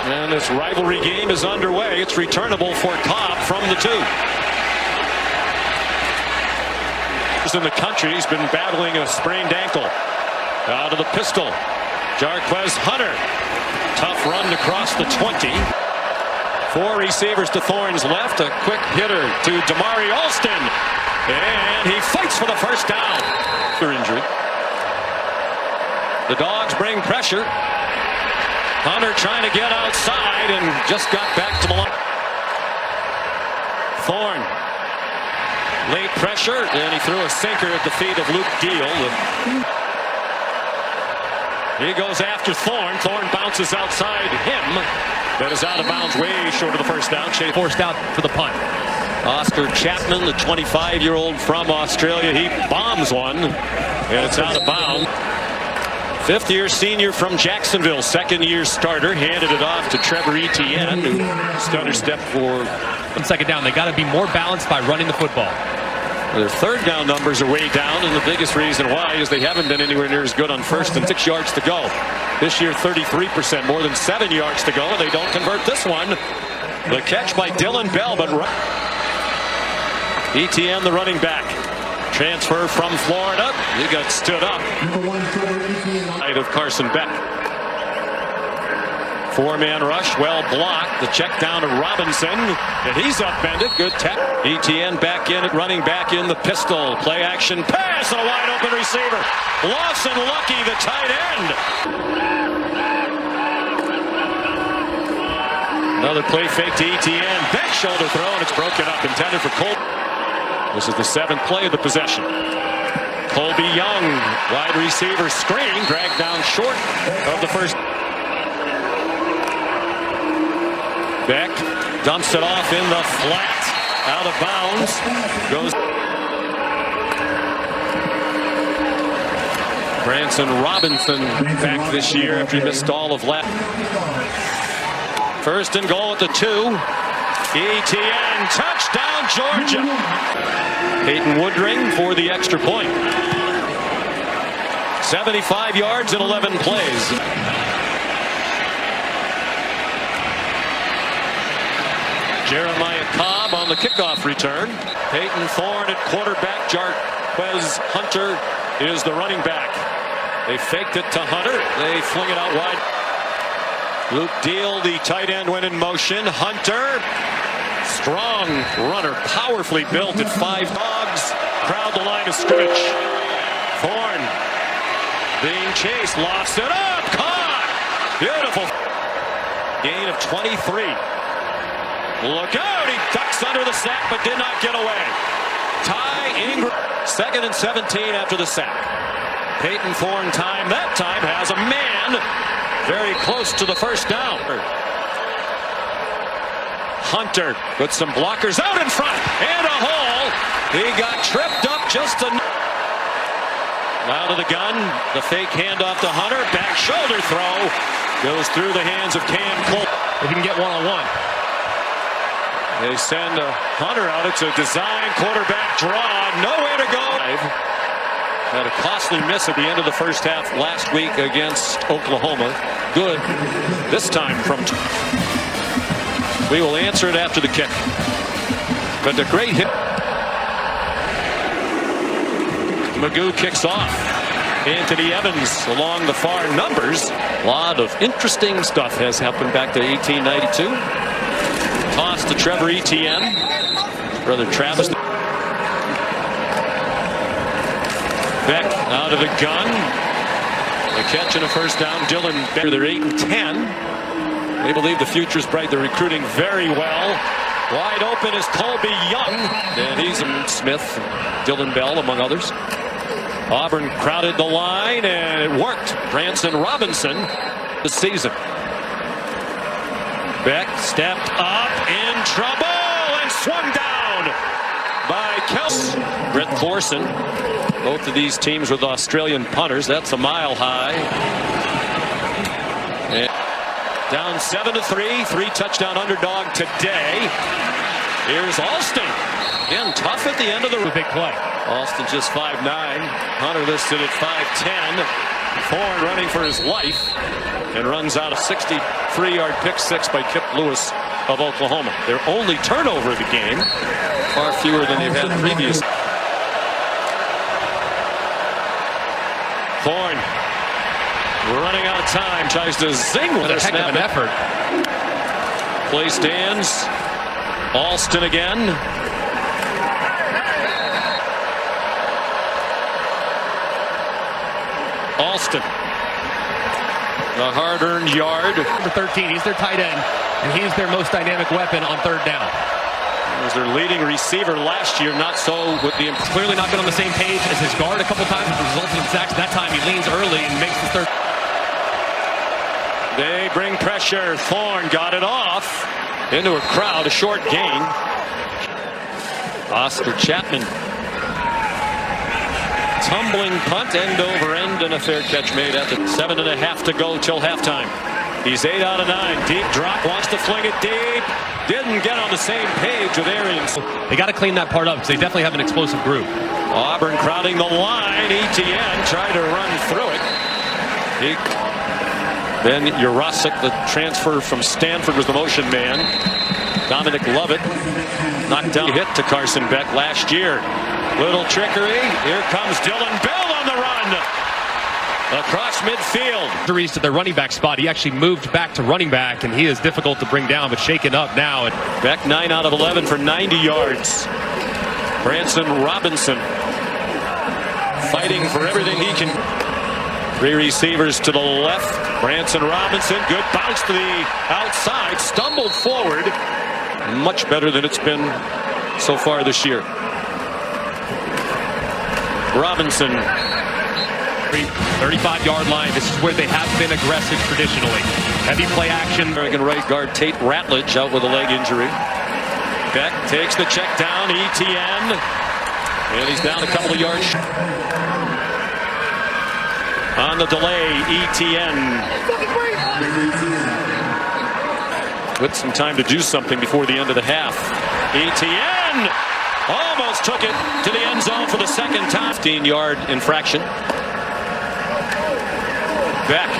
And this rivalry game is underway. It's returnable for Cobb from the 2. In the country, he's been battling a sprained ankle. Out of the pistol, Jarquez Hunter. Tough run across the 20. 4 receivers to Thorne's left. A quick hitter to Damari Alston. And he fights for the first down. They're injured. The Dogs bring pressure. Hunter trying to get outside and just got back to the line. Thorne. Late pressure, and he threw a sinker at the feet of Luke Deal. He goes after Thorne. Thorne bounces outside him. That is out of bounds, way short of the first down. Shea forced out for the punt. Oscar Chapman, the 25-year-old from Australia, he bombs one, and it's out of bounds. 5th-year senior from Jacksonville, 2nd-year starter, handed it off to Trevor Etienne, who stutter step for on 2nd down. They got to be more balanced by running the football. Their 3rd down numbers are way down, and the biggest reason why is they haven't been anywhere near as good on 1st and 6 yards to go. This year, 33%, more than 7 yards to go, and they don't convert this one. The catch by Dylan Bell, but Etienne, the running back. Transfer from Florida. He got stood up. Side of Carson Beck. 4-man rush, well blocked. The check down to Robinson, and he's upended. Good tap. Etienne back in it, running back in the pistol. Play action pass and a wide open receiver. Lawson Lucky, the tight end. Another play fake to Etienne. Back shoulder throw, and it's broken up. Intended for Colt. This is the 7th play of the possession. Colby Young, wide receiver screen, dragged down short of the first. Beck dumps it off in the flat, out of bounds. Goes. Branson Robinson back this year after he missed all of last. 1st and goal at the 2. Etienne, touchdown Georgia. Peyton Woodring for the extra point. 75 yards in 11 plays. Jeremiah Cobb on the kickoff return. Peyton Thorne at quarterback. Jarquez Hunter is the running back. They faked it to Hunter. They fling it out wide. Luke Deal, the tight end, went in motion. Hunter, strong runner, powerfully built at 5 Dogs. Crowd the line of scrimmage. Thorne being chased, lofts it up, caught. Beautiful. Gain of 23. Look out, he ducks under the sack but did not get away. Ty Ingram, 2nd and 17 after the sack. Peyton Thorne time, that time has a man very close to the first down. Hunter with some blockers out in front and a hole. He got tripped up just a. Out of the gun, the fake handoff to Hunter, back shoulder throw goes through the hands of Cam Cole. If he can get one-on-one. They send Hunter out. It's a design quarterback draw. Nowhere to go. Had a costly miss at the end of the first half last week against Oklahoma. Good this time from. We will answer it after the kick. But a great hit. Magoo kicks off. Anthony Evans along the far numbers. A lot of interesting stuff has happened back to 1892. Toss to Trevor Etienne. Brother Travis. Beck out of the gun. A catch and a first down. Dylan Beck. They're 8 and 10. They believe the future's bright. They're recruiting very well. Wide open is Colby Young. And he's Smith, Dylan Bell, among others. Auburn crowded the line, and it worked. Branson Robinson this season. Beck stepped up in trouble and swung down by Kels. Brett Thorson. Both of these teams with Australian punters. That's a mile high. And down 7-3. 3-touchdown underdog today. Here's Alston. Again, tough at the end of the big play. Alston just 5'9". Hunter listed at 5'10". Thorne running for his life and runs out a 63-yard pick six by Kip Lewis of Oklahoma. Their only turnover of the game, far fewer than they've had previous. Thorne, we're running out of time, tries to zing with a heck of an effort. Play stands. Alston again. Alston. A hard-earned yard. Number 13, he's their tight end, and he's their most dynamic weapon on third down. He was their leading receiver last year, not so with the... Clearly not been on the same page as his guard a couple times, which resulted in sacks. That time he leans early and makes the third. They bring pressure. Thorne got it off into a crowd, a short gain. Oscar Chapman. Tumbling punt, end over end, and a fair catch made at the 7.5 to go till halftime. He's 8 out of 9. Deep drop, wants to fling it deep. Didn't get on the same page with Arians. They got to clean that part up because they definitely have an explosive group. Auburn crowding the line. ETN tried to run through it. Then Urasic, the transfer from Stanford, was the motion man. Dominic Lovett knocked down a hit to Carson Beck last year. Little trickery. Here comes Dylan Bell on the run. Across midfield. Injuries to their running back spot. He actually moved back to running back, and he is difficult to bring down, but shaken up now. Beck 9 out of 11 for 90 yards. Branson Robinson fighting for everything he can. 3 receivers to the left. Branson Robinson, good bounce to the outside, stumbled forward. Much better than it's been so far this year. Robinson. 35-yard line. This is where they have been aggressive traditionally. Heavy play action. American right guard Tate Ratledge out with a leg injury. Beck takes the check down. ETN. And he's down a couple of yards. On the delay, ETN. With some time to do something before the end of the half. ETN almost took it to the end zone for the second time. 15-yard infraction. Beck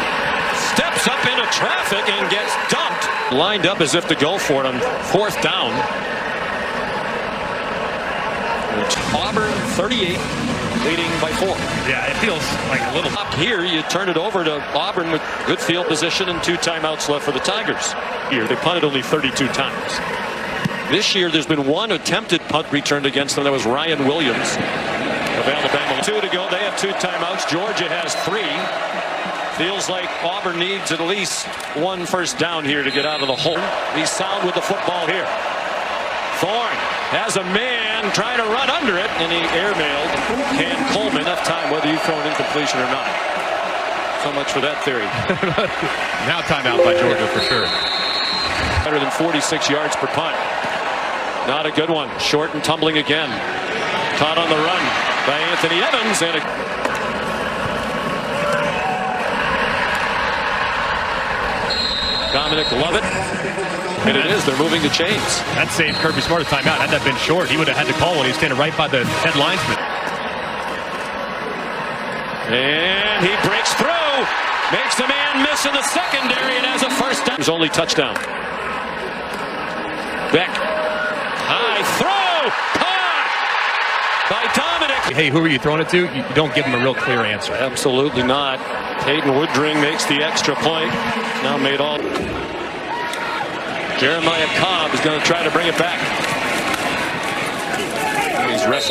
steps up into traffic and gets dumped. Lined up as if to go for it on 4th down. It's Auburn 38, leading by 4. Yeah, it feels like a little. Up here, you turn it over to Auburn with good field position and 2 timeouts left for the Tigers. Here, they punted only 32 times. This year, there's been 1 attempted punt returned against them. That was Ryan Williams of Alabama. 2 to go. They have 2 timeouts. Georgia has 3. Feels like Auburn needs at least 1 first down here to get out of the hole. He's sound with the football here. Thorne has a man trying to run under it, and he airmailed Can Coleman. Enough time whether you throw an incompletion or not. So much for that theory. Now timeout by Georgia for sure. Better than 46 yards per punt. Not a good one. Short and tumbling again. Caught on the run by Anthony Evans. And Dominic Lovett. And it is. They're moving the chains. That saved Kirby Smart a timeout. Had that been short, he would have had to call when he was standing right by the head linesman. And he breaks through. Makes the man miss in the secondary and has a first down. His only touchdown. Beck. High throw. Caught by Dominic. Hey, who are you throwing it to? You don't give him a real clear answer. Absolutely not. Hayden Woodring makes the extra point. Now made all. Jeremiah Cobb is going to try to bring it back. He's wrestling.